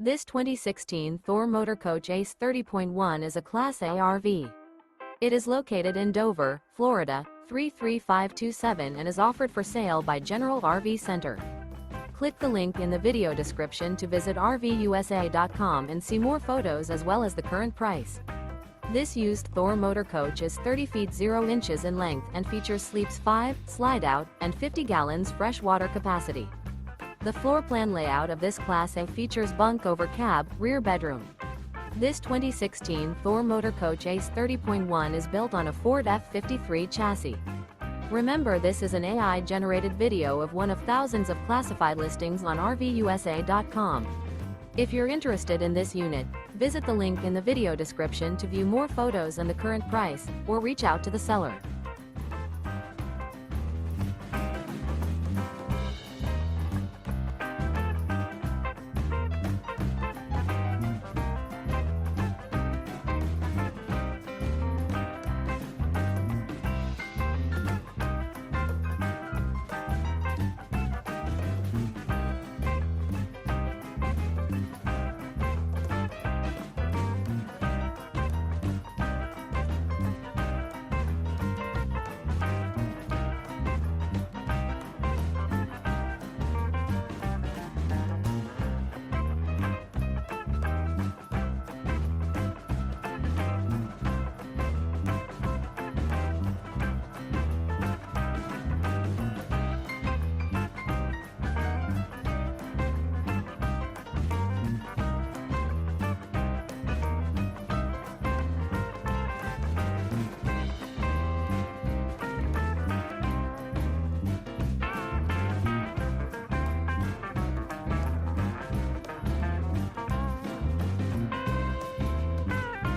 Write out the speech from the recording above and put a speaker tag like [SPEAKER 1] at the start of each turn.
[SPEAKER 1] This 2016 Thor Motor Coach ACE 30.1 is a Class A RV. It is located in Dover, Florida, 33527 and is offered for sale by General RV Center. Click the link in the video description to visit RVUSA.com and see more photos as well as the current price. This used Thor Motor Coach is 30 feet 0 inches in length and features sleeps 5, slide-out, and 50 gallons fresh water capacity. The floor plan layout of this Class A features bunk over cab, rear bedroom. This 2016 Thor Motor Coach ACE 30.1 is built on a Ford F53 chassis. Remember, this is an AI-generated video of one of thousands of classified listings on RVUSA.com. If you're interested in this unit, visit the link in the video description to view more photos and the current price, or reach out to the seller.